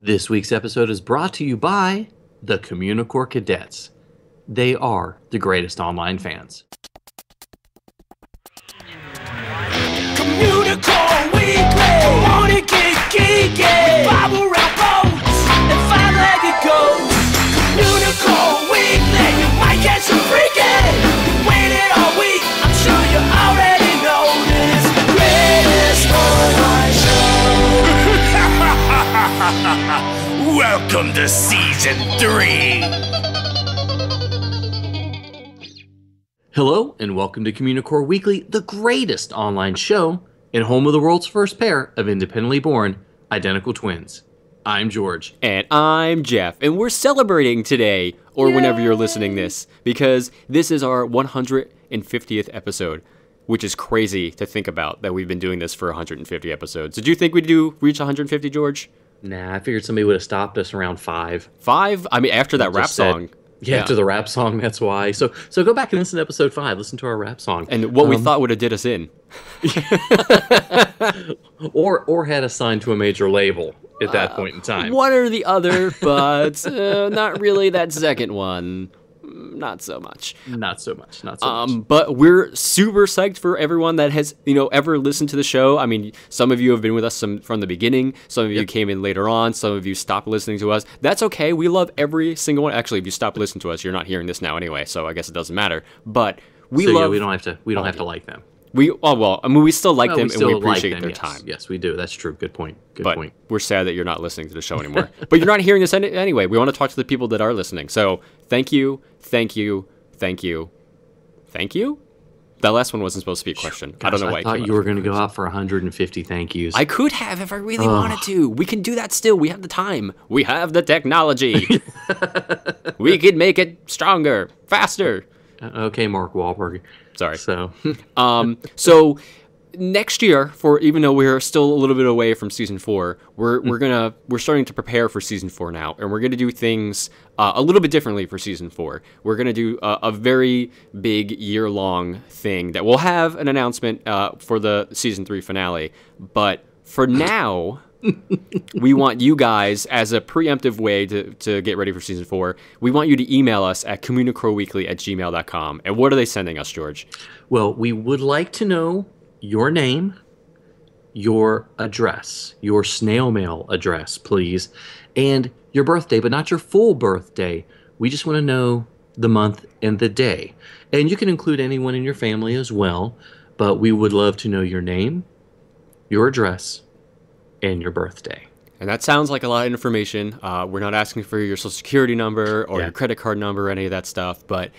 This week's episode is brought to you by the Communicore Cadets. They are the greatest online fans. Communicore Weekly, wanna get geeky, bob around boats, and five-legged goats. Communicore Weekly, you might get some freaky. Waited all week, I'm sure you already know this. Greatest online show. Welcome to Season 3. Hello, and welcome to Communicore Weekly, the greatest online show and home of the world's first pair of independently born identical twins. I'm George. And I'm Jeff, and we're celebrating today, or whenever you're listening this, because this is our 150th episode, which is crazy to think about that we've been doing this for 150 episodes. Did you think we'd reach 150, George? Nah, I figured somebody would have stopped us around 5. 5? I mean, after that rap song. Yeah, after the rap song, that's why. So go back and listen to episode 5. Listen to our rap song. And what we thought would have did us in. or had us signed to a major label at that point in time. One or the other, but not really that second one. Not so much. Not so much. But we're super psyched for everyone that has, ever listened to the show. I mean, some of you have been with us from the beginning. Some of you came in later on. Some of you stopped listening to us. That's okay. We love every single one. Actually, if you stop listening to us, you're not hearing this now anyway, so I guess it doesn't matter. But we don't have to like them. We still like them and we appreciate their time. Yes, we do. That's true. Good point. But we're sad that you're not listening to the show anymore. But you're not hearing this anyway. We want to talk to the people that are listening. So thank you. That last one wasn't supposed to be a question. Gosh, I don't know why. I thought you were going to go out for 150 thank yous. I could have if I really wanted to. We can do that still. We have the time. We have the technology. We could make it stronger, faster. Okay, Mark Wahlberg. Sorry. So next year, even though we're still a little bit away from season 4, we're starting to prepare for season 4 now, and we're gonna do things a little bit differently for season 4. We're gonna do a very big year-long thing that we'll have an announcement for the season 3 finale. But for now, we want you guys, as a preemptive way to get ready for season 4, we want you to email us at communicoreweekly@gmail.com. And what are they sending us, George? Well, we would like to know your name, your address, your snail mail address, please, and your birthday, but not your full birthday. We just want to know the month and the day. And you can include anyone in your family as well, but we would love to know your name, your address, and your birthday. And that sounds like a lot of information. We're not asking for your social security number or your credit card number or any of that stuff, but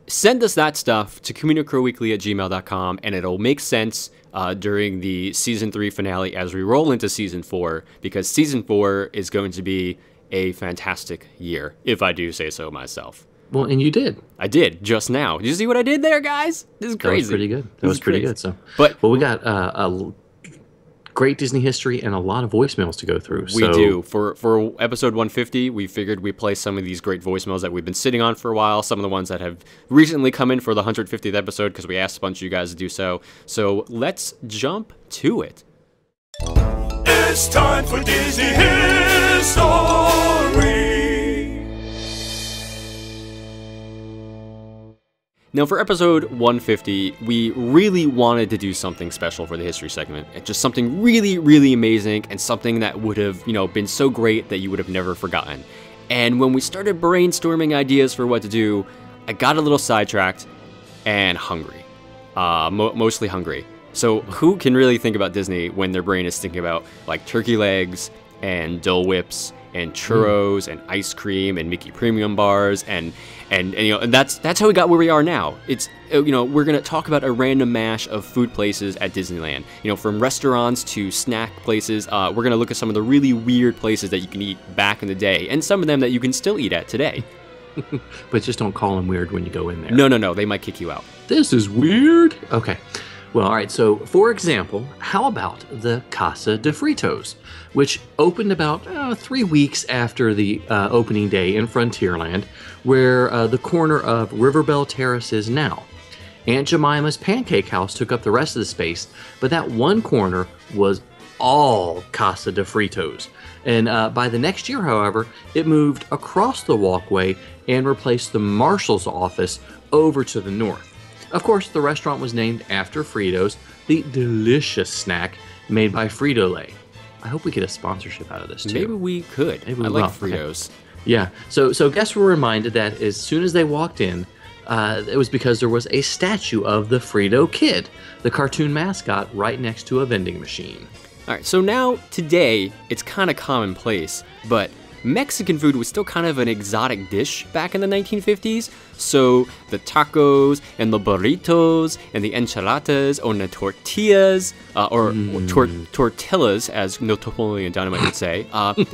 send us that stuff to communicoreweekly@gmail.com, and it'll make sense during the season 3 finale as we roll into season 4, because season 4 is going to be a fantastic year, if I do say so myself. Well, and you did. I did, just now. Did you see what I did there, guys? This is crazy. That was pretty good. That was pretty good. So, we got a great Disney history and a lot of voicemails to go through. We do. For episode 150, we figured we'd play some of these great voicemails that we've been sitting on for a while, some of the ones that have recently come in for the 150th episode, because we asked a bunch of you guys to do so. So let's jump to it. It's time for Disney History. Now, for episode 150, we really wanted to do something special for the history segment. It's just something really, really amazing, and something that would have, been so great that you would have never forgotten. And when we started brainstorming ideas for what to do, I got a little sidetracked and hungry. Mostly hungry. So who can really think about Disney when their brain is thinking about, like, turkey legs and Dole Whips and churros and ice cream and Mickey Premium bars and that's how we got where we are now. It's we're gonna talk about a random mash of food places at Disneyland. From restaurants to snack places. We're gonna look at some of the really weird places that you can eat back in the day, and some of them that you can still eat at today. But just don't call them weird when you go in there. No, they might kick you out. This is weird. Okay. Well, all right, so for example, how about the Casa de Fritos, which opened about 3 weeks after the opening day in Frontierland, where the corner of Riverbell Terrace is now. Aunt Jemima's Pancake House took up the rest of the space, but that one corner was all Casa de Fritos. And by the next year, however, it moved across the walkway and replaced the marshal's office over to the north. Of course, the restaurant was named after Fritos, the delicious snack made by Frito-Lay. I hope we get a sponsorship out of this, too. Maybe we could. Maybe we I like will. Fritos. Okay. Yeah, so guests were reminded that as soon as they walked in, it was because there was a statue of the Frito Kid, the cartoon mascot, right next to a vending machine. All right, so now, today, it's kind of commonplace, but Mexican food was still kind of an exotic dish back in the 1950s, so the tacos and the burritos and the enchiladas or the tortillas, tortillas, as Napoleon Dynamite would say,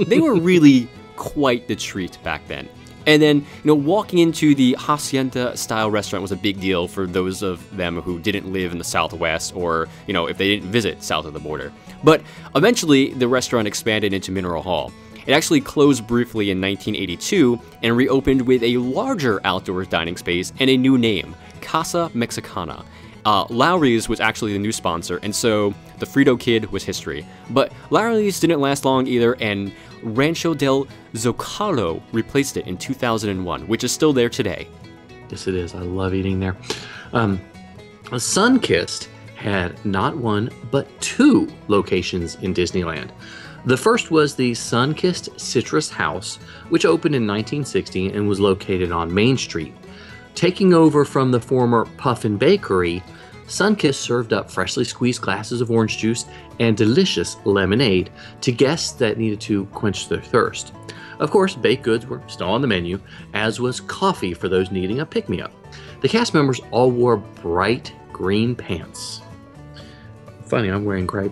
they were really quite the treat back then. And then, walking into the hacienda-style restaurant was a big deal for those of them who didn't live in the Southwest or, if they didn't visit south of the border. But eventually, the restaurant expanded into Mineral Hall. It actually closed briefly in 1982 and reopened with a larger outdoor dining space and a new name, Casa Mexicana. Lowry's was actually the new sponsor, and so the Frito Kid was history. But Lowry's didn't last long either, and Rancho del Zocalo replaced it in 2001, which is still there today. Yes, it is. I love eating there. Sunkist had not one, but two locations in Disneyland. The first was the Sunkist Citrus House, which opened in 1960 and was located on Main Street. Taking over from the former Puffin Bakery, Sunkist served up freshly squeezed glasses of orange juice and delicious lemonade to guests that needed to quench their thirst. Of course, baked goods were still on the menu, as was coffee for those needing a pick-me-up. The cast members all wore bright green pants. Funny, I'm wearing bright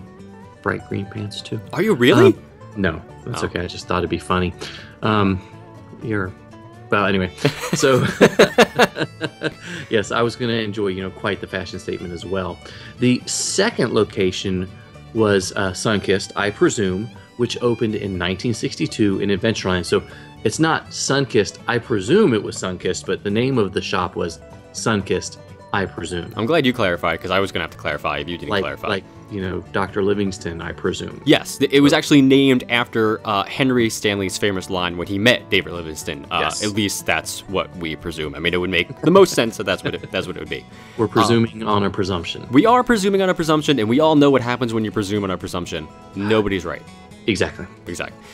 green pants too. Are you really? No, that's okay. I just thought it'd be funny. Well, anyway, so yes, I was going to enjoy, quite the fashion statement as well. The second location was Sunkist, I presume, which opened in 1962 in Adventureland. So it's not Sunkist, I presume it was Sunkist, but the name of the shop was Sunkist, I presume. I'm glad you clarified, because I was going to have to clarify if you didn't clarify. Like, Dr. Livingston, I presume. Yes, it was actually named after Henry Stanley's famous line when he met David Livingston. Yes. At least that's what we presume. I mean, it would make the most sense that that's what it would be. We're presuming on a presumption. We are presuming on a presumption, and we all know what happens when you presume on a presumption. Nobody's right. Exactly.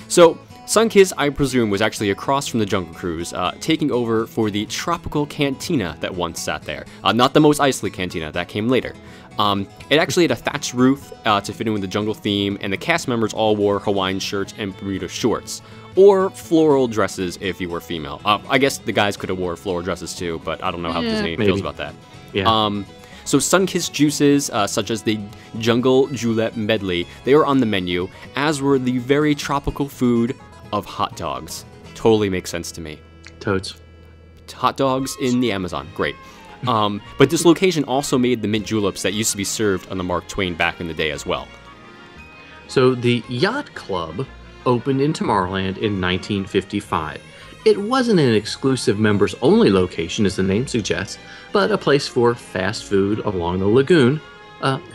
So, Sunkist, I presume, was actually across from the Jungle Cruise, taking over for the tropical cantina that once sat there. Not the Mos Eisley cantina, that came later. It actually had a thatched roof to fit in with the jungle theme, and the cast members all wore Hawaiian shirts and Bermuda shorts, or floral dresses if you were female. I guess the guys could have wore floral dresses too, but I don't know how Disney feels about that. Yeah. So Sunkist juices, such as the Jungle Julep Medley, they were on the menu, as were the very tropical food of hot dogs. Totally makes sense to me. Toads. Hot dogs in the Amazon, great. But this location also made the mint juleps that used to be served on the Mark Twain back in the day as well. So the Yacht Club opened in Tomorrowland in 1955. It wasn't an exclusive members-only location, as the name suggests, but a place for fast food along the lagoon,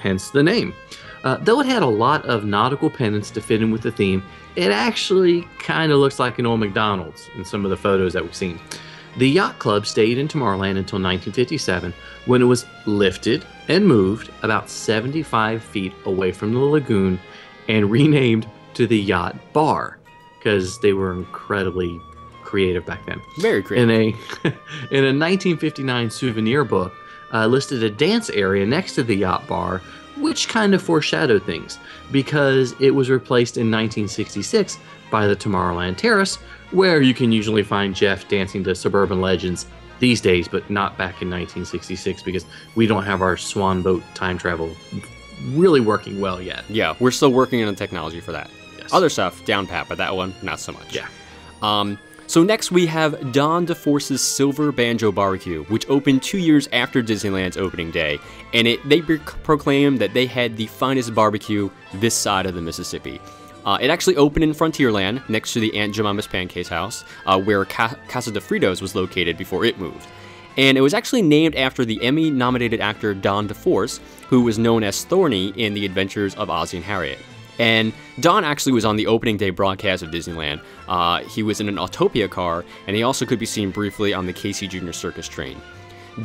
hence the name. Though it had a lot of nautical pennants to fit in with the theme, it actually kind of looks like an old McDonald's in some of the photos that we've seen. The Yacht Club stayed in Tomorrowland until 1957, when it was lifted and moved about 75 feet away from the lagoon and renamed to the Yacht Bar, because they were incredibly creative back then. Very creative. In a 1959 souvenir book, listed a dance area next to the Yacht Bar, which kind of foreshadowed things, because it was replaced in 1966 by the Tomorrowland Terrace, where you can usually find Jeff dancing to Suburban Legends these days, but not back in 1966, because we don't have our swan boat time travel really working well yet. Yeah, we're still working on the technology for that. Yes. Other stuff, down pat, but that one, not so much. Yeah. So next we have Don DeForce's Silver Banjo Barbecue, which opened 2 years after Disneyland's opening day, and they proclaimed that they had the finest barbecue this side of the Mississippi. It actually opened in Frontierland, next to the Aunt Jemima's Pancake's house, where Casa de Fritos was located before it moved. And it was actually named after the Emmy-nominated actor Don DeForce, who was known as Thorny in The Adventures of Ozzie and Harriet. And Don actually was on the opening day broadcast of Disneyland. He was in an Autopia car, and he also could be seen briefly on the Casey Jr. Circus train.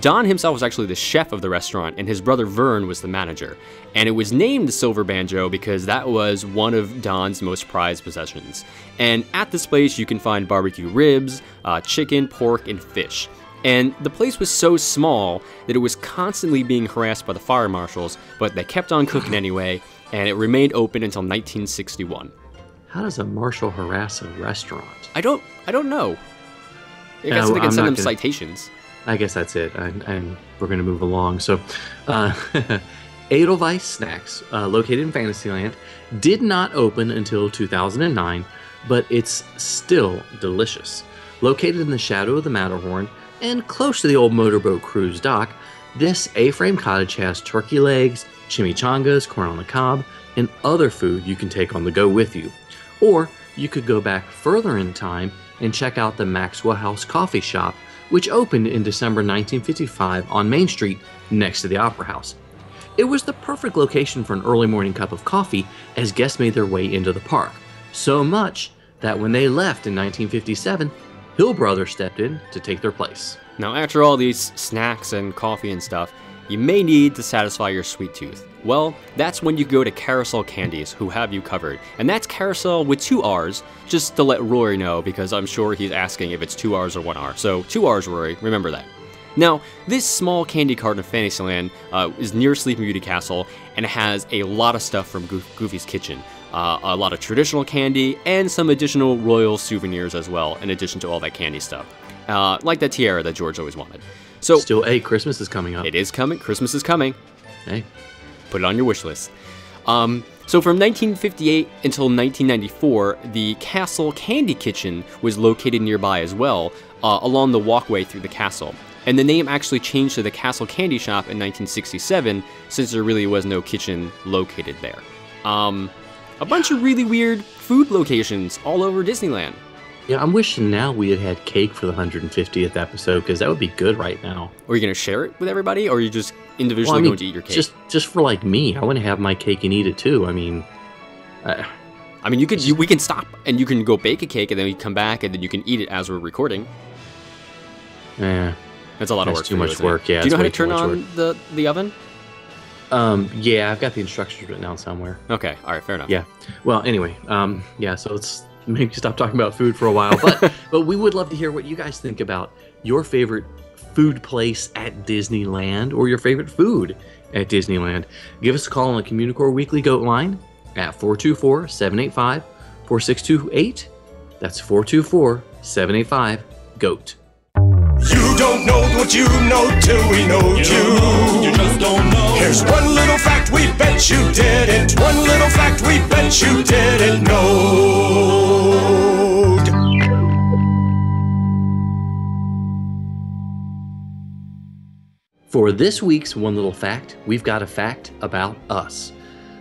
Don himself was actually the chef of the restaurant, and his brother Vern was the manager. And it was named the Silver Banjo because that was one of Don's most prized possessions. And at this place, you can find barbecue ribs, chicken, pork, and fish. And the place was so small that it was constantly being harassed by the fire marshals, but they kept on cooking anyway, and it remained open until 1961. How does a marshal harass a restaurant? I don't know. I guess they can send them citations. I guess that's it, and we're going to move along. So, Edelweiss Snacks, located in Fantasyland, did not open until 2009, but it's still delicious. Located in the shadow of the Matterhorn and close to the old motorboat cruise dock, this A-frame cottage has turkey legs, chimichangas, corn on the cob, and other food you can take on the go with you. Or you could go back further in time and check out the Maxwell House Coffee Shop, which opened in December 1955 on Main Street next to the Opera House. It was the perfect location for an early morning cup of coffee as guests made their way into the park. So much that when they left in 1957, Hill Brothers stepped in to take their place. Now, after all these snacks and coffee and stuff, you may need to satisfy your sweet tooth. Well, that's when you go to Carousel Candies, who have you covered. And that's Carousel with 2 R's, just to let Rory know, because I'm sure he's asking if it's 2 R's or 1 R. So 2 R's, Rory, remember that. Now, this small candy cart in Fantasyland is near Sleeping Beauty Castle, and it has a lot of stuff from Goofy's Kitchen. A lot of traditional candy, and some additional royal souvenirs as well, in addition to all that candy stuff. Like that tiara that George always wanted. So, still, hey, Christmas is coming up. It is coming. Christmas is coming. Hey. Put it on your wish list. So from 1958 until 1994, the Castle Candy Kitchen was located nearby as well, along the walkway through the castle. And the name actually changed to the Castle Candy Shop in 1967, since there really was no kitchen located there. A bunch of really weird food locations all over Disneyland. Yeah, I'm wishing now we had had cake for the 150th episode, because that would be good right now. Are you going to share it with everybody, or are you just individually going to eat your cake? Just for like me. I want to have my cake and eat it too. I mean, we can stop and you can go bake a cake, and then we come back and then you can eat it as we're recording. Yeah, that's a lot of work. Too much work. Yeah. Do you know how to turn on the oven? Yeah, I've got the instructions written down somewhere. Okay, all right, fair enough. Yeah. Well, anyway, yeah. So let's maybe stop talking about food for a while, but we would love to hear what you guys think about your favorite food place at Disneyland, or your favorite food at Disneyland. Give us a call on the Communicore Weekly Goat line at 424-785-4628. That's 424-785-GOAT. You don't know what you know till we know you. You just don't know. Here's one little fact we bet you didn't. One little fact we bet you didn't know. For this week's One Little Fact, we've got a fact about us.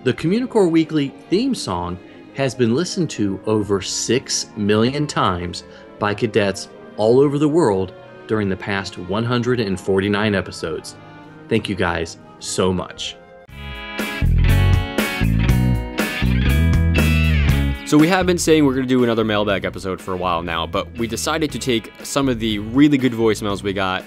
The Communicore Weekly theme song has been listened to over 6 million times by cadets all over the world during the past 149 episodes. Thank you guys so much. So we have been saying we're going to do another mailbag episode for a while now, but we decided to take some of the really good voicemails we got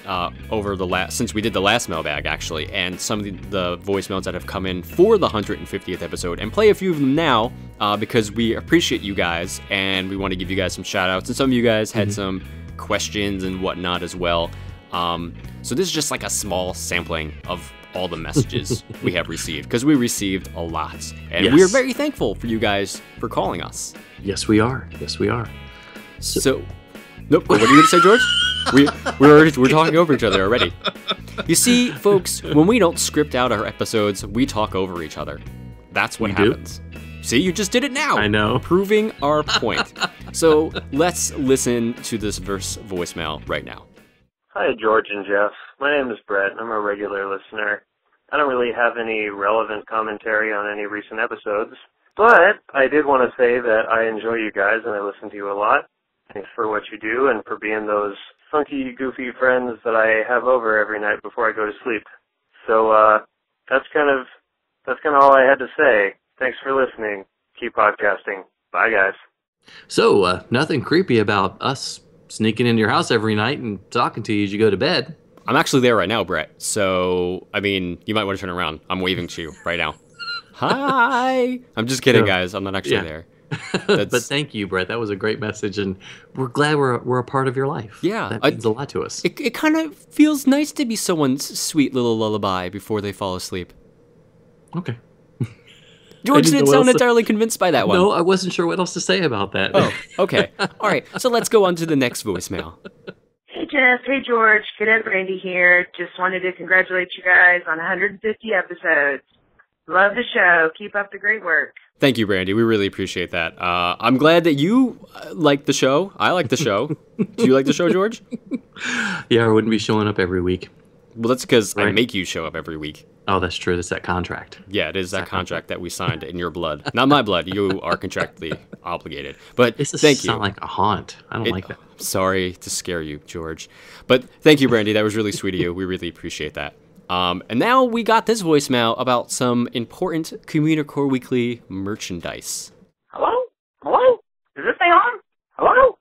since we did the last mailbag actually, and some of the voicemails that have come in for the 150th episode, and play a few of them now because we appreciate you guys and we want to give you guys some shout outs, and some of you guys had some questions and whatnot as well. So this is just like a small sampling of all the messages we have received, because we received a lot, and we are very thankful for you guys for calling us. Yes, we are. Yes, we are. So nope. What are you going to say, George? We're talking over each other already. You see, folks, when we don't script out our episodes, we talk over each other. That's what happens. See, you just did it now. I know. Proving our point. So let's listen to this voicemail right now. Hi, George and Jeff. My name is Brett, and I'm a regular listener. I don't really have any relevant commentary on any recent episodes, but I did want to say that I enjoy you guys and I listen to you a lot. Thanks for what you do and for being those funky, goofy friends that I have over every night before I go to sleep. So that's kind of all I had to say. Thanks for listening. Keep podcasting. Bye, guys. So, nothing creepy about us sneaking into your house every night and talking to you as you go to bed. I'm actually there right now, Brett. So, I mean, you might want to turn around. I'm waving to you right now. Hi. I'm just kidding, guys. I'm not actually there. But thank you, Brett. That was a great message, and we're glad we're a part of your life. Yeah. That means a lot to us. It kind of feels nice to be someone's sweet little lullaby before they fall asleep. Okay. George didn't sound entirely convinced by that one. No, I wasn't sure what else to say about that. Oh, okay. All right, so let's go on to the next voicemail. Hey, Jeff. Hey, George. Cadet Brandy here. Just wanted to congratulate you guys on 150 episodes. Love the show. Keep up the great work. Thank you, Brandy. We really appreciate that. I'm glad that you like the show. I like the show. Do you like the show, George? Yeah, I wouldn't be showing up every week. Well, that's because I make you show up every week. Oh, that's true. That's that contract. Yeah, it is that contract that we signed in your blood. Not my blood. You are contractually obligated. But thank you. Sound like a haunt. I don't like that. Sorry to scare you, George. But thank you, Brandy. That was really sweet of you. We really appreciate that. And now we got this voicemail about some important Communicore Weekly merchandise. Hello? Hello? Is this thing on? Hello?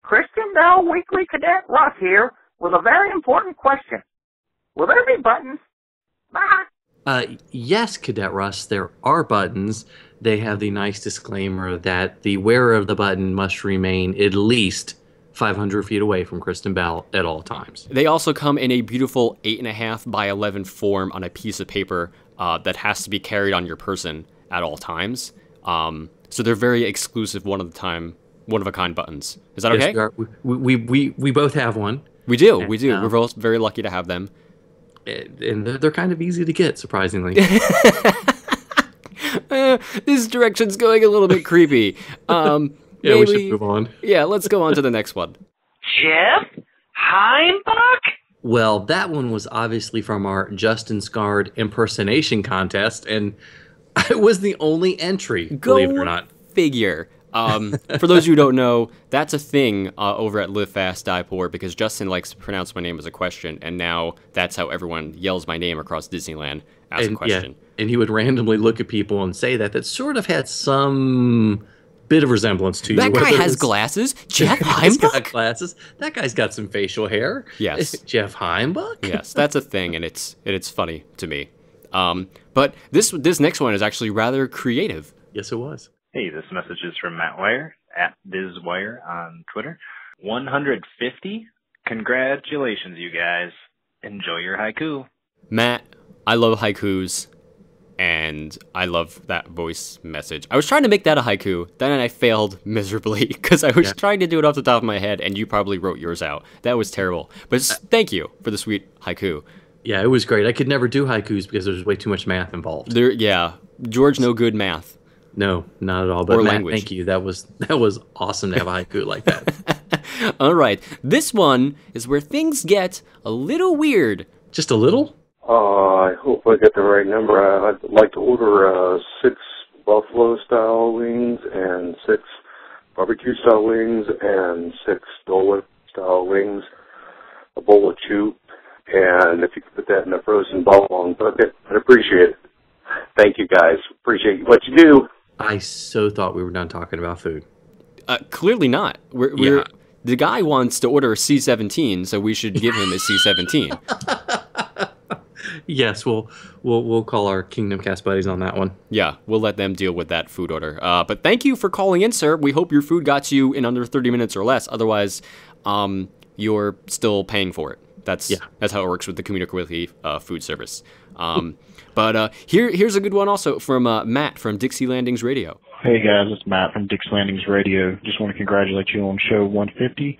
Christian Bell Weekly Cadet Russ here with a very important question. Will there be buttons? Bye. Yes, Cadet Russ, there are buttons. They have the nice disclaimer that the wearer of the button must remain at least 500 feet away from Kristen Bell at all times. They also come in a beautiful 8.5 by 11 form on a piece of paper that has to be carried on your person at all times. So they're very exclusive, one of a kind buttons. Is that okay? Yes, we both have one. We do. We're both very lucky to have them. And they're kind of easy to get, surprisingly. This direction's going a little bit creepy. Yeah, we should move on. Yeah, let's go on to the next one. Jeff Heimbach? Well, that one was obviously from our Justin Scarred impersonation contest, and I was the only entry, believe it or not. Figure. For those who don't know, that's a thing over at Live Fast, Die Poor, because Justin likes to pronounce my name as a question, and now that's how everyone yells my name across Disneyland as a question. Yeah, and he would randomly look at people and say that sort of had some bit of resemblance to you. That guy has glasses? Jeff Heimbach? Got glasses. That guy's got some facial hair. Yes. Jeff Heimbach? Yes, that's a thing, and it's funny to me. But this next one is actually rather creative. Yes, it was. Hey, this message is from Matt Wire, at BizWire on Twitter. 150? Congratulations, you guys. Enjoy your haiku. Matt, I love haikus, and I love that voice message. I was trying to make that a haiku, then I failed miserably, because I was trying to do it off the top of my head, and you probably wrote yours out. That was terrible. But thank you for the sweet haiku. Yeah, it was great. I could never do haikus because there's way too much math involved. George, no good math. No, not at all. But or Matt, language. Thank you. That was awesome to have a haiku like that. All right. This one is where things get a little weird. Just a little? I hope I get the right number. I'd like to order 6 buffalo-style wings and 6 barbecue-style wings and 6 Dole Whip-style wings, a bowl of chew, and if you could put that in a frozen ball-long bucket, I'd appreciate it. Thank you, guys. Appreciate what you do. I so thought we were done talking about food. Clearly not. The guy wants to order a C-17, so we should give him a C-17. Yes, we'll call our Kingdom Cast buddies on that one. Yeah, we'll let them deal with that food order. But thank you for calling in, sir. We hope your food got to you in under 30 minutes or less. Otherwise, you're still paying for it. That's how it works with the Communicore Weekly food service. But here's a good one also from Matt from Dixie Landings Radio. Hey guys, it's Matt from Dixie Landings Radio. Just want to congratulate you on show 150.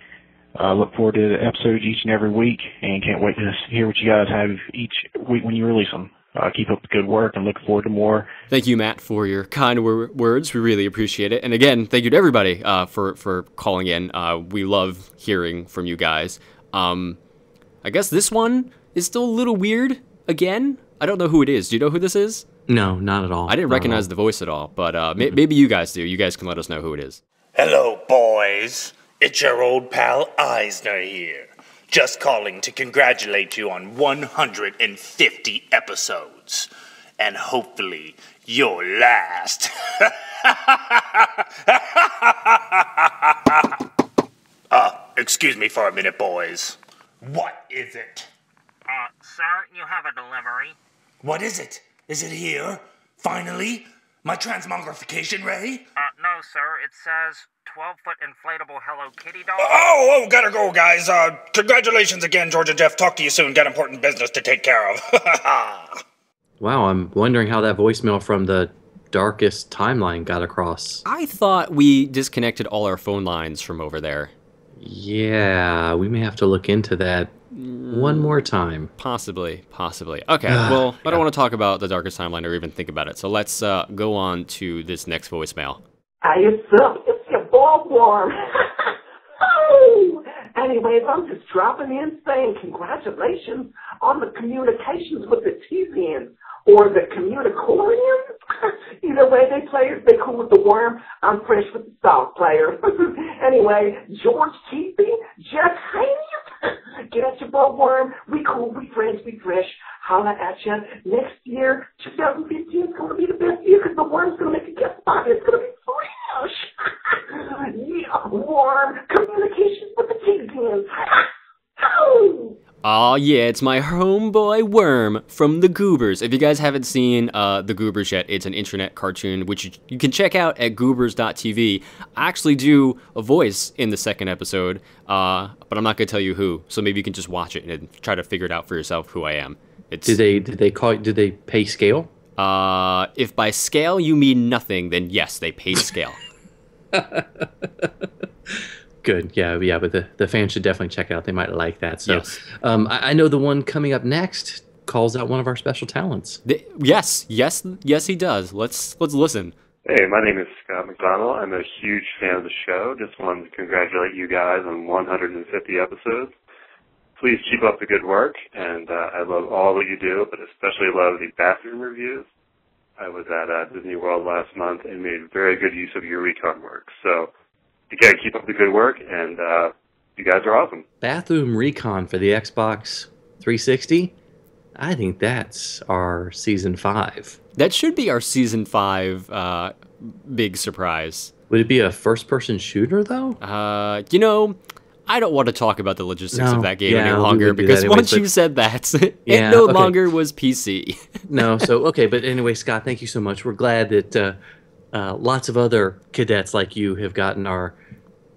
Look forward to the episodes each and every week, and can't wait to hear what you guys have each week when you release them. Keep up the good work, and look forward to more. Thank you, Matt, for your kind words. We really appreciate it. And again, thank you to everybody for calling in. We love hearing from you guys. I guess this one is still a little weird. Again, I don't know who it is. Do you know who this is? No, not at all. I didn't recognize the voice at all, but maybe you guys do. You guys can let us know who it is. Hello, boys. It's your old pal Eisner here. Just calling to congratulate you on 150 episodes. and hopefully your last. Excuse me for a minute, boys. What is it? Sir, you have a delivery. What is it? Is it here? Finally? My transmogrification ray? No, sir. It says 12-foot inflatable Hello Kitty doll. Oh, gotta go, guys. Congratulations again, George and Jeff. Talk to you soon. Got important business to take care of. Wow, I'm wondering how that voicemail from the darkest timeline got across. I thought we disconnected all our phone lines from over there. Yeah, we may have to look into that one more time. Possibly. Okay, well, I don't want to talk about the darkest timeline or even think about it, so let's go on to this next voicemail. Hey, it's up. It's your boy Worm. Oh! Anyways, I'm just dropping in saying congratulations on the communications with the TVNs or the Communicorians. Either way they play it, they cool with the Worm. I'm fresh with the soft player. Anyway, George Teepee, Jeff Haynes, get at your boy Worm. We cool, we friends, we fresh. Holla at you. Next year, 2015 is going to be the best year because the Worm's going to make a guest spot. It's going to be fresh. Yeah, Worm, communications with the TVNs. Aw, yeah, it's my homeboy Worm from The Goobers. If you guys haven't seen The Goobers yet, it's an internet cartoon, which you can check out at goobers.tv. I actually do a voice in the second episode, but I'm not going to tell you who, so maybe you can just watch it and try to figure it out for yourself who I am. Did they pay scale? If by scale you mean nothing, then yes, they paid scale. Good, yeah, but the fans should definitely check it out. They might like that. So, yes. I know the one coming up next calls out one of our special talents. Yes, he does. Let's listen. Hey, my name is Scott McDonald. I'm a huge fan of the show. Just wanted to congratulate you guys on 150 episodes. Please keep up the good work, and I love all that you do, but especially love the bathroom reviews. I was at Disney World last month and made very good use of your recon work. So, again, keep up the good work, and you guys are awesome. Bathroom Recon for the Xbox 360? I think that's our Season 5. That should be our Season 5 big surprise. Would it be a first-person shooter, though? I don't want to talk about the logistics of that game any we longer, would do because that once anyways, you said that, it Yeah, no okay. longer was PC. No, so, okay, but anyway, Scott, thank you so much. We're glad that lots of other cadets like you have gotten our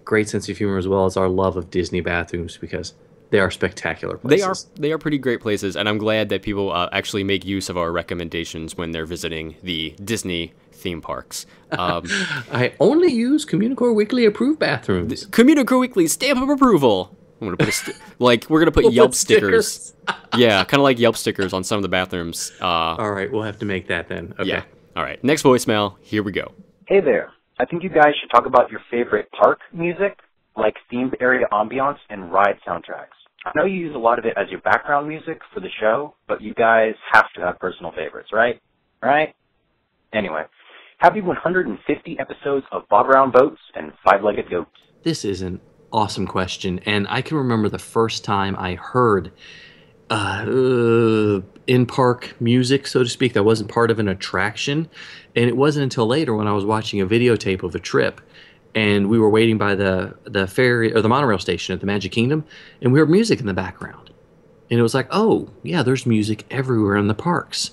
great sense of humor as well as our love of Disney bathrooms, because they are spectacular places. They are pretty great places, and I'm glad that people actually make use of our recommendations when they're visiting the Disney theme parks. I only use Communicore Weekly approved bathrooms. Communicore Weekly stamp of approval. I'm gonna put we're gonna put Yelp stickers. Yeah, kind of like Yelp stickers on some of the bathrooms. All right, we'll have to make that then. Okay. Yeah. All right. Next voicemail. Here we go. Hey there. I think you guys should talk about your favorite park music, like themed area ambiance and ride soundtracks. I know you use a lot of it as your background music for the show, but you guys have to have personal favorites, right? Right? Anyway, happy 150 episodes of Bob Around Boats and Five-Legged Goats. This is an awesome question, and I can remember the first time I heard in-park music, so to speak, that wasn't part of an attraction, and it wasn't until later when I was watching a videotape of a trip, and we were waiting by the ferry or the monorail station at the Magic Kingdom, and we heard music in the background, and it was like, oh yeah, there's music everywhere in the parks.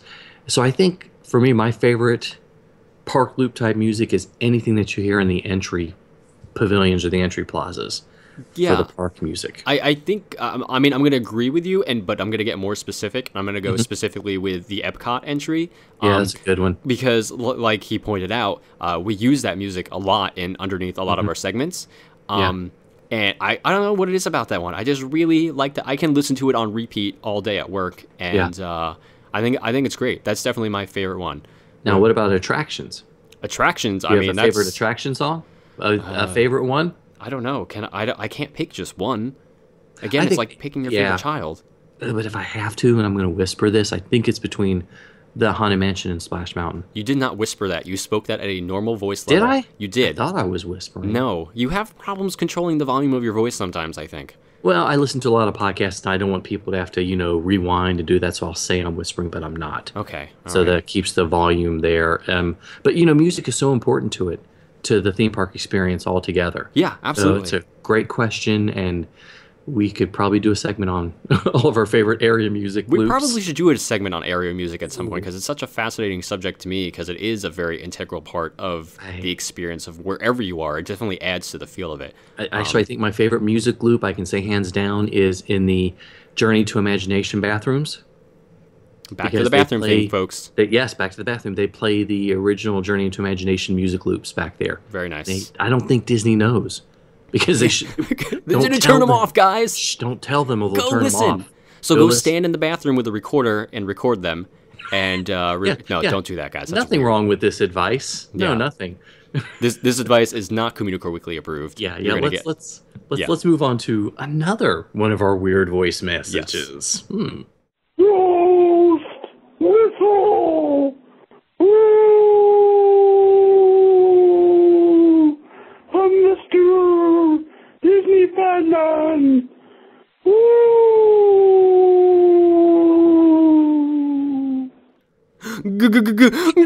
So I think for me, my favorite park loop type music is anything that you hear in the entry pavilions or the entry plazas. Yeah. For the park music. I think, I mean, I'm going to agree with you, but I'm going to get more specific. I'm going to go specifically with the Epcot entry. Yeah, that's a good one. Because, like he pointed out, we use that music a lot underneath a lot of our segments. And I don't know what it is about that one. I just really like that. I can listen to it on repeat all day at work, and I think it's great. That's definitely my favorite one. Now, what about attractions? Attractions, Do you have a favorite attraction song? A favorite one? I don't know. I can't pick just one. Again, it's like picking your favorite child. But if I have to, and I'm going to whisper this, I think it's between the Haunted Mansion in Splash Mountain. You did not whisper that. You spoke that at a normal voice level. Did I? You did. I thought I was whispering. No. You have problems controlling the volume of your voice sometimes, I think. Well, I listen to a lot of podcasts, and I don't want people to have to, rewind and do that, so I'll say I'm whispering, but I'm not. Okay. So that keeps the volume there. But, music is so important to the theme park experience altogether. Yeah, absolutely. So it's a great question, and we could probably do a segment on all of our favorite area music loops. We probably should do a segment on area music at some point, because it's such a fascinating subject to me, because it is a very integral part of the experience of wherever you are. It definitely adds to the feel of it. Actually, I think my favorite music loop, I can say hands down, is in the Journey to Imagination bathrooms. Back to the bathroom theme, folks. Yes, back to the bathroom. They play the original Journey to Imagination music loops back there. Very nice. I don't think Disney knows. Because they should. They didn't turn them off, guys. Shh, don't tell them, or they'll turn them off. So go stand in the bathroom with a recorder and record them. And don't do that, guys. That's nothing wrong with this advice. No, Yeah. nothing. This advice is not Communicore Weekly approved. Yeah. Let's move on to another one of our weird voice messages. Ghost whistle. I'm Mr. Disney Badman.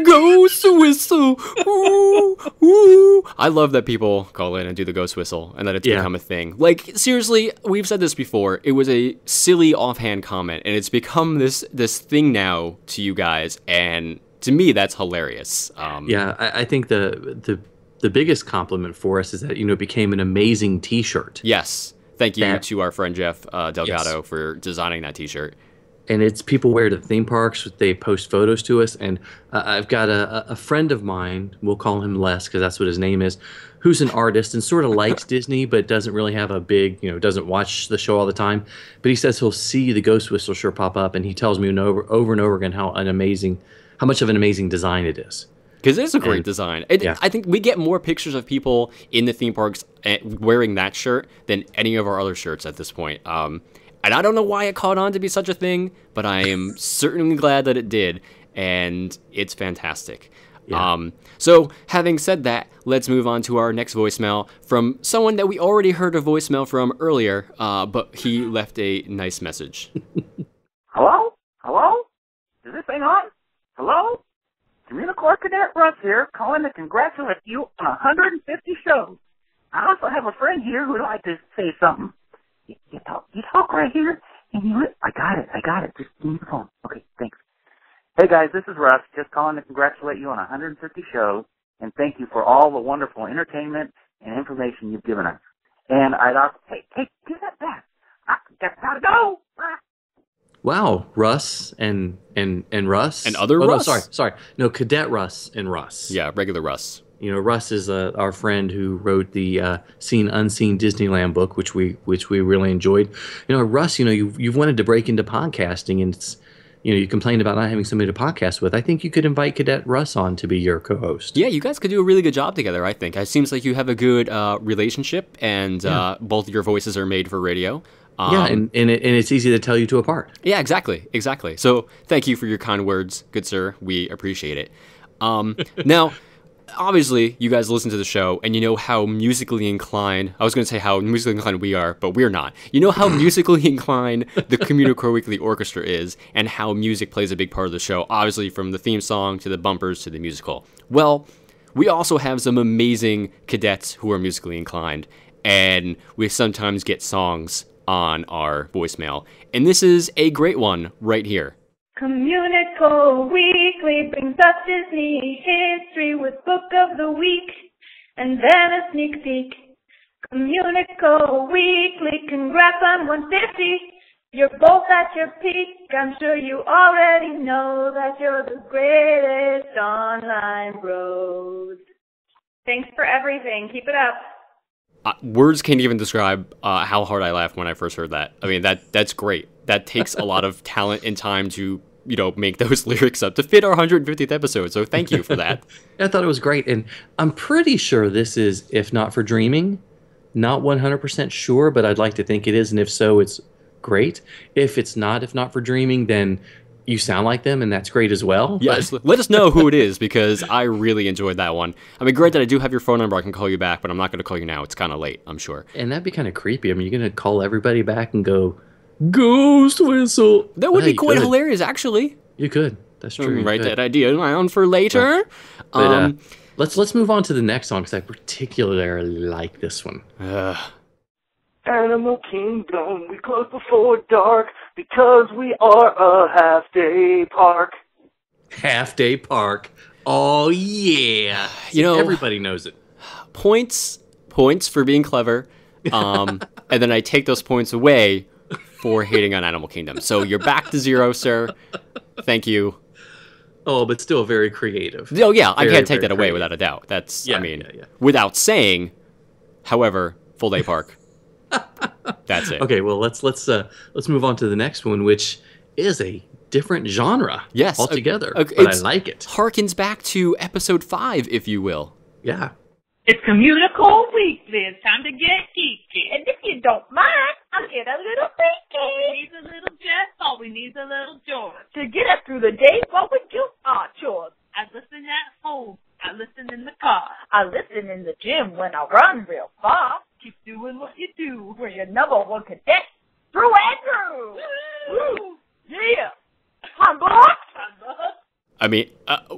Ghost whistle. Ooh, ooh. I love that people call in and do the ghost whistle and that it's become a thing. Like, seriously, we've said this before. It was a silly offhand comment, and it's become this thing now to you guys, and to me, that's hilarious. I think the biggest compliment for us is that it became an amazing T-shirt. Yes, thank you to our friend Jeff Delgado for designing that T-shirt. And it's people wear to the theme parks. They post photos to us, and I've got a friend of mine. We'll call him Les because that's what his name is. Who's an artist and sort of likes Disney, but doesn't really have a big, doesn't watch the show all the time. But he says he'll see the Ghost Whistle shirt pop up, and he tells me over and over again how much of an amazing design it is. Because it's a great design. I think we get more pictures of people in the theme parks wearing that shirt than any of our other shirts at this point. And I don't know why it caught on to be such a thing, but I am certainly glad that it did, and it's fantastic. Yeah. So, having said that, let's move on to our next voicemail from someone that we already heard a voicemail from earlier, but he left a nice message. Hello? Hello? Is this thing on? Hello? Communicore Cadet Russ here, calling to congratulate you on 150 shows. I also have a friend here who'd like to say something. You talk right here, and I got it. Just give me the phone. Okay, thanks. Hey guys, this is Russ, just calling to congratulate you on 150 shows, and thank you for all the wonderful entertainment and information you've given us. And I'd also, hey, give that back. I gotta go. Wow, Russ and Russ and other Russ. No, sorry. No, Cadet Russ and Russ. Yeah, regular Russ. Russ is our friend who wrote the Seen Unseen Disneyland book, which we really enjoyed. Russ, you've wanted to break into podcasting, and it's, you complained about not having somebody to podcast with. I think you could invite Cadet Russ on to be your co-host. Yeah, you guys could do a really good job together, I think. It seems like you have a good relationship, and both your voices are made for radio. And it's easy to tell you two apart. Yeah, exactly. So thank you for your kind words, good sir. We appreciate it. Now, obviously, you guys listen to the show, and you know how musically inclined... I was going to say how musically inclined we are, but we're not. You know how musically inclined the Communicore Weekly Orchestra is, and how music plays a big part of the show, obviously from the theme song to the bumpers to the musical. Well, we also have some amazing cadets who are musically inclined, and we sometimes get songs on our voicemail. And this is a great one right here. Communicore Weekly brings us Disney history with Book of the Week and then a sneak peek. Communicore Weekly, congrats on 150. You're both at your peak. I'm sure you already know that you're the greatest online bros. Thanks for everything. Keep it up. Words can't even describe how hard I laughed when I first heard that. I mean, that's great. That takes a lot of talent and time to, make those lyrics up to fit our 150th episode. So thank you for that. I thought it was great. And I'm pretty sure this is If Not for Dreaming. Not 100% sure, but I'd like to think it is. And if so, it's great. If it's not If Not for Dreaming, then you sound like them, and that's great as well. Yes, let us know who it is, because I really enjoyed that one. I mean, granted, I do have your phone number. I can call you back, but I'm not going to call you now. It's kind of late, I'm sure. And that'd be kind of creepy. I mean, you're going to call everybody back and go, ghost whistle. That would be quite hilarious, actually. You could. That's true. Write that idea down for later. But, let's move on to the next song, because I particularly like this one. Animal Kingdom, we close before dark because we are a half-day park. Half-day park. Oh, yeah. You know, everybody knows it. Points for being clever, and then I take those points away for hating on Animal Kingdom. So you're back to 0, sir. Thank you. Oh, but still very creative. Oh, yeah, I can't take that creative. away without a doubt. That's, without saying, however, full day park. That's it. Okay, well, let's move on to the next one, which is a different genre altogether, but I like it. Harkens back to episode 5, if you will. Yeah. It's Communicore Weekly. It's time to get geeky. And if you don't mind, I'll get a little freaky. Needs a little Jeff, all we need a little George. To get us through the day, what would do our chores? I listen at home. I listen in the car. I listen in the gym when I run real far. Keep doing what you do. We're your number one cadet. Through and through. Woo. Yeah. I'm back. I mean,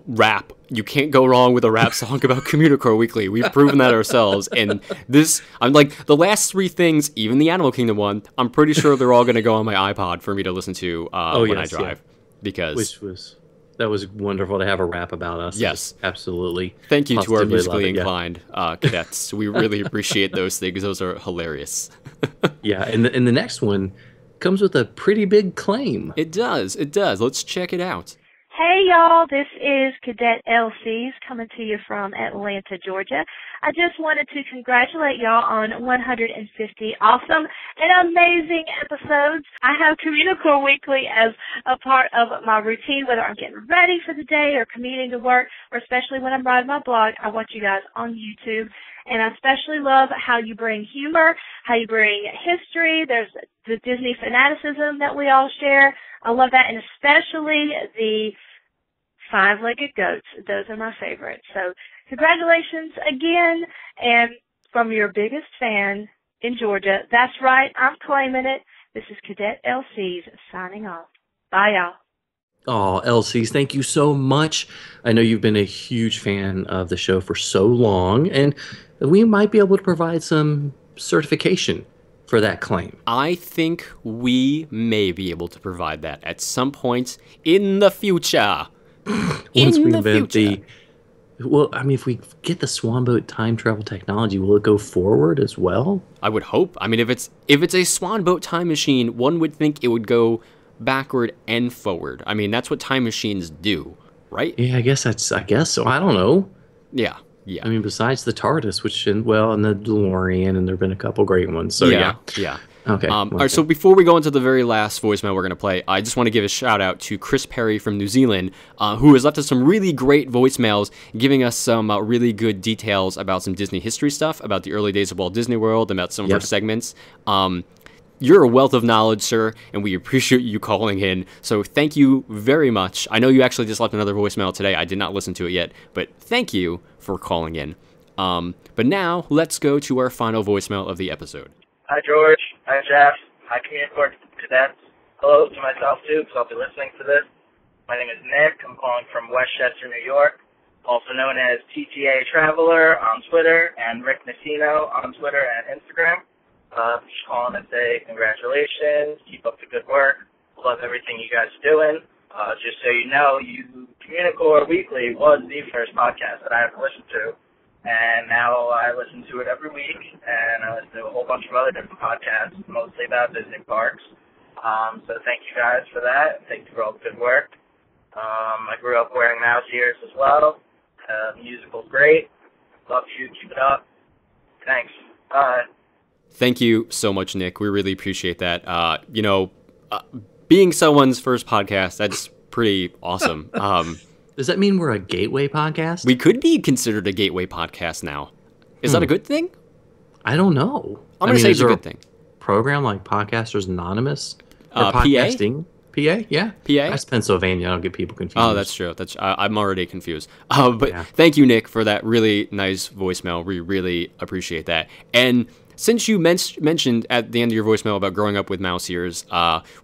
rap. You can't go wrong with a rap song about Communicore Weekly. We've proven that ourselves. And this, I'm like, the last 3 things, even the Animal Kingdom one, I'm pretty sure they're all going to go on my iPod for me to listen to when I drive. Because that was wonderful to have a rap about us. Yes. Absolutely. Thank you to our musically inclined cadets. We really appreciate those things. Those are hilarious. Yeah, and the next one comes with a pretty big claim. It does. It does. Let's check it out. Hey y'all, this is Cadet LC's coming to you from Atlanta, Georgia. I just wanted to congratulate y'all on 150 awesome and amazing episodes. I have Communicore Weekly as a part of my routine, whether I'm getting ready for the day or commuting to work, or especially when I'm writing my blog. I watch you guys on YouTube. And I especially love how you bring humor, how you bring history. There's the Disney fanaticism that we all share. I love that, and especially the 5-legged goats. Those are my favorites. So congratulations again, and from your biggest fan in Georgia. That's right, I'm claiming it. This is Cadet LC's signing off. Bye, y'all. Oh, LCs, thank you so much. I know you've been a huge fan of the show for so long, and we might be able to provide some certification for that claim. I think we may be able to provide that at some point in the future. Once we invent well, I mean, if we get the swan boat time travel technology, will it go forward as well? I would hope. I mean, if it's a swan boat time machine, one would think it would go backward and forward. I mean, that's what time machines do, right? Yeah, I guess so. I don't know. Yeah. I mean, besides the TARDIS, and the DeLorean, and there have been a couple great ones. So yeah. Okay. All right, so before we go into the very last voicemail we're going to play, I just want to give a shout out to Chris Perry from New Zealand, who has left us some really great voicemails, giving us some really good details about some Disney history stuff, about the early days of Walt Disney World, about some of our segments. You're a wealth of knowledge, sir, and we appreciate you calling in. So thank you very much. I know you actually just left another voicemail today. I did not listen to it yet, but thank you for calling in. But now, let's go to our final voicemail of the episode. Hi, George. Hi, Jeff. Hi, Communicore Cadets. Hello to myself, too, because I'll be listening to this. My name is Nick. I'm calling from Westchester, New York, also known as TTA Traveler on Twitter and Rick Nacino on Twitter and Instagram. Just calling to say congratulations. Keep up the good work. Love everything you guys are doing. Just so you know, Communicore Weekly was the first podcast that I ever listened to. And now I listen to it every week, and I listen to a whole bunch of other different podcasts, mostly about Disney parks. So thank you guys for that. Thank you for all the good work. I grew up wearing mouse ears as well. The musical's great. Love you. Keep it up. Thanks. Bye. Thank you so much, Nick. We really appreciate that. Being someone's first podcast, that's pretty awesome. Does that mean we're a gateway podcast? We could be considered a gateway podcast now. Is that a good thing? I don't know. I'm going to say it's a good thing. Program like Podcasters Anonymous? Or podcasting? PA? Yeah. PA? That's Pennsylvania. I don't get people confused. Oh, that's true. I'm already confused. But thank you, Nick, for that really nice voicemail. We really appreciate that. And since you mentioned at the end of your voicemail about growing up with mouse ears,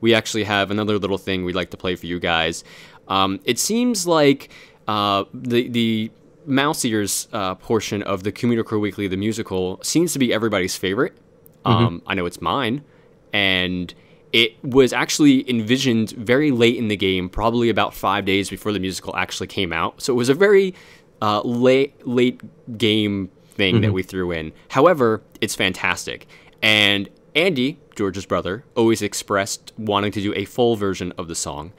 we actually have another little thing we'd like to play for you guys. It seems like the mouse ears portion of the Communicore Weekly, the musical, seems to be everybody's favorite. I know it's mine. And it was actually envisioned very late in the game, probably about 5 days before the musical actually came out. So it was a very late game thing that we threw in. However, it's fantastic. And Andy, George's brother, always expressed wanting to do a full version of the song.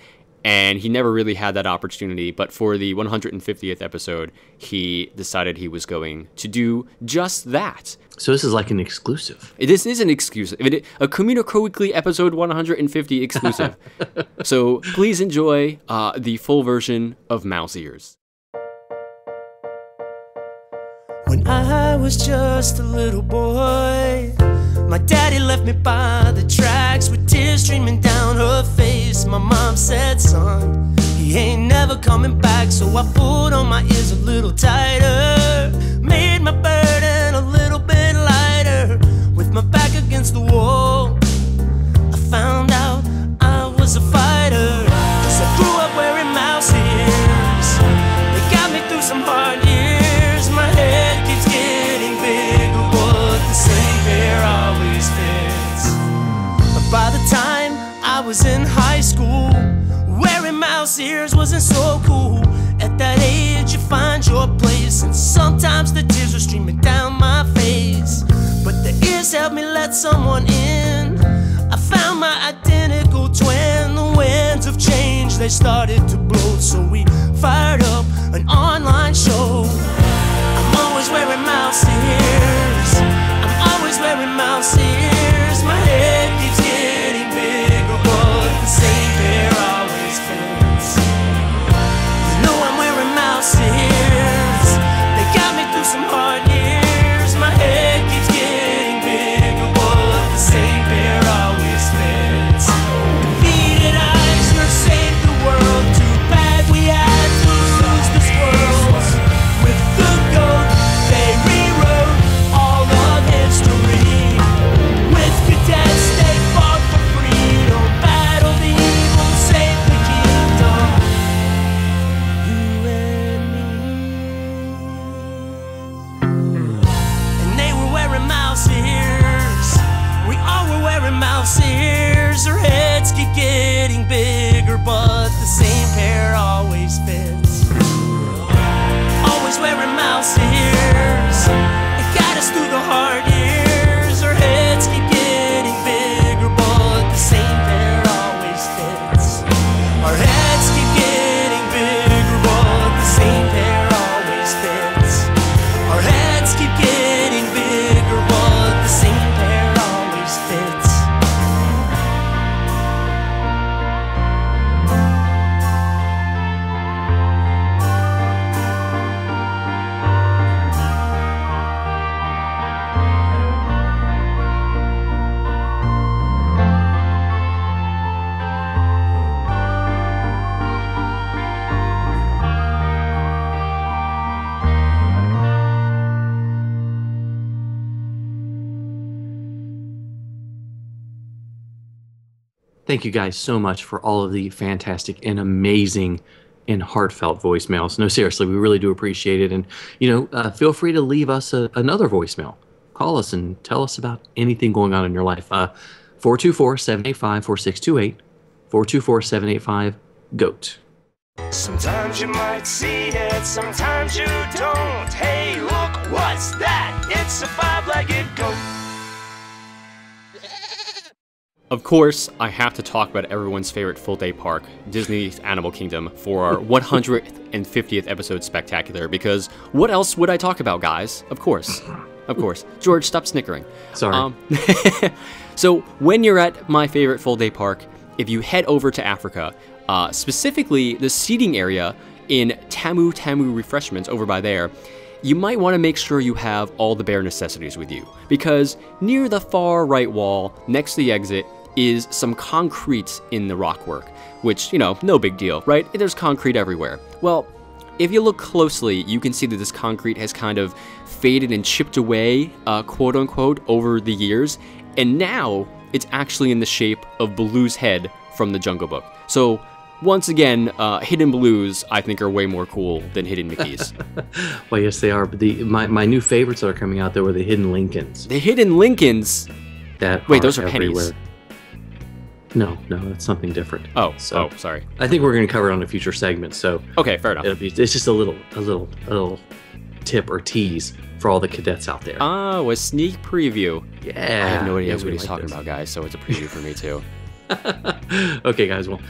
And he never really had that opportunity. But for the 150th episode, he decided he was going to do just that. So this is like an exclusive. This is an exclusive. A Communicore Weekly episode 150 exclusive. So please enjoy the full version of Mouse Ears. When I was just a little boy, my daddy left me by the tracks with tears streaming down her face. My mom said, son, he ain't never coming back. So I pulled on my ears a little tighter, made my burden a little bit lighter. With my back against the wall, I found out I was a fighter. 'Cause I grew up wearing mouse ears. They got me through some hard years. My head keeps getting bigger, but the same pair always fits. But by the time I was in high school, wearing mouse ears wasn't so cool. At that age you find your place, and sometimes the tears were streaming down my face. But the ears helped me let someone in. I found my identical twin. The winds of change, they started to blow. So we fired up an online show. I'm always wearing mouse ears. I'm always wearing mouse ears. My head keeps getting bigger, but the same pair always fits. You know I'm wearing mouse ears. They got me through some hard years. My head keeps getting bigger, but the same pair always fits. Defeated eyes, you saved the world. Too bad we had to lose the squirrels. With the goat, they rewrote all of history. With cadets, they fought for freedom, battled evil, saved the kingdom. You and me. And they were wearing mouse ears. We all were wearing mouse ears. Our heads keep getting bigger, but the same pair always fits. Always wearing mouse ears. It got us through the hard years. Our heads keep getting bigger, but the same pair always fits. Our heads keep getting bigger, but the same pair always fits. Our heads keep getting bigger, but the same pair always fits. Thank you guys so much for all of the fantastic and amazing and heartfelt voicemails. No, seriously, we really do appreciate it. And, feel free to leave us another voicemail. Call us and tell us about anything going on in your life. 424-785-4628, 424-785-GOAT. Sometimes you might see it, sometimes you don't. Hey, look, what's that? It's a five-legged goat. Of course, I have to talk about everyone's favorite full-day park, Disney's Animal Kingdom, for our 150th episode spectacular, because what else would I talk about, guys? Of course. Of course. George, stop snickering. Sorry. So, when you're at my favorite full-day park, if you head over to Africa, specifically the seating area in Tamu Tamu Refreshments over by there, you might want to make sure you have all the bare necessities with you, because near the far right wall, next to the exit, is some concrete in the rockwork, which, you know, no big deal, right? There's concrete everywhere. Well, if you look closely, you can see that this concrete has kind of faded and chipped away, quote unquote, over the years, and now it's actually in the shape of Baloo's head from the Jungle Book. So, once again, hidden Baloos, I think, are way more cool than hidden Mickeys. Well, yes, they are. But my new favorites that are coming out, though, are the hidden Lincolns. The hidden Lincolns? Wait, those are everywhere. pennies. No, that's something different. Oh, sorry. I think we're going to cover it on a future segment. So okay, fair enough. It's just a little tip or tease for all the cadets out there. Oh, a sneak preview. Yeah. I have no idea what he's like talking this. about, guys. So it's a preview for me too. Okay, guys. Well,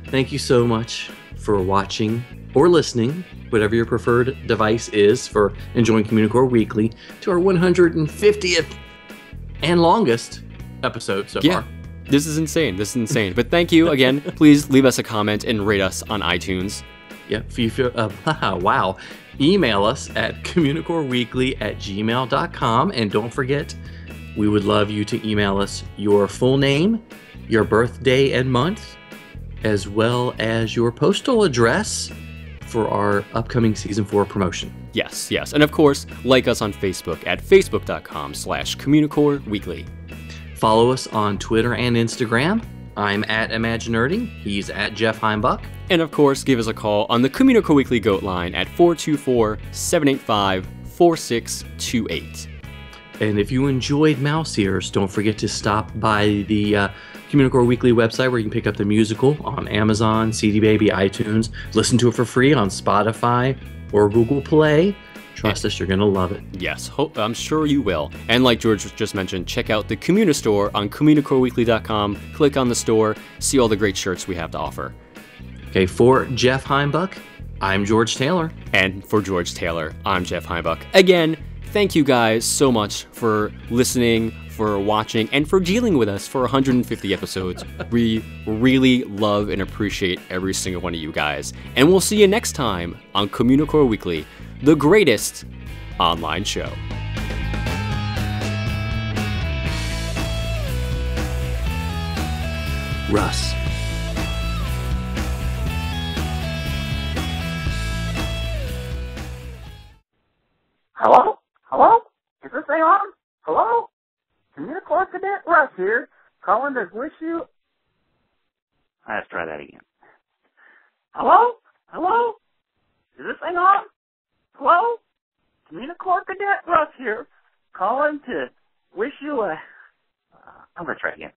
thank you so much for watching or listening, whatever your preferred device is, for enjoying Communicore Weekly, to our 150th and longest episode so far. This is insane. But thank you again. Please leave us a comment and rate us on iTunes. Yep. Wow. Email us at communicoreweekly@gmail.com. And don't forget, we would love you to email us your full name, your birthday and month, as well as your postal address for our upcoming Season 4 promotion. Yes. And of course, like us on Facebook at facebook.com/Communicore Weekly. Follow us on Twitter and Instagram. I'm at Imaginerding. He's at Jeff Heimbuck. And of course, give us a call on the Communicore Weekly Goat line at 424-785-4628. And if you enjoyed Mouse Ears, don't forget to stop by the Communicore Weekly website where you can pick up the musical on Amazon, CD Baby, iTunes. Listen to it for free on Spotify or Google Play. Trust us, you're going to love it. Yes, I'm sure you will. And like George just mentioned, check out the Communistore on CommunicoreWeekly.com. Click on the store, see all the great shirts we have to offer. Okay, for Jeff Heimbuck, I'm George Taylor. And for George Taylor, I'm Jeff Heimbuck. Again, thank you guys so much for listening, for watching, and for dealing with us for 150 episodes. We really love and appreciate every single one of you guys. And we'll see you next time on Communicore Weekly, the greatest online show. Russ. Hello? Is this thing on? Hello? Communicore Cadet Russ here, calling to wish you... Let's try that again. Hello? Is this thing on? Hello? Communicore Cadet Russ here, calling to wish you a... I'm going to try again.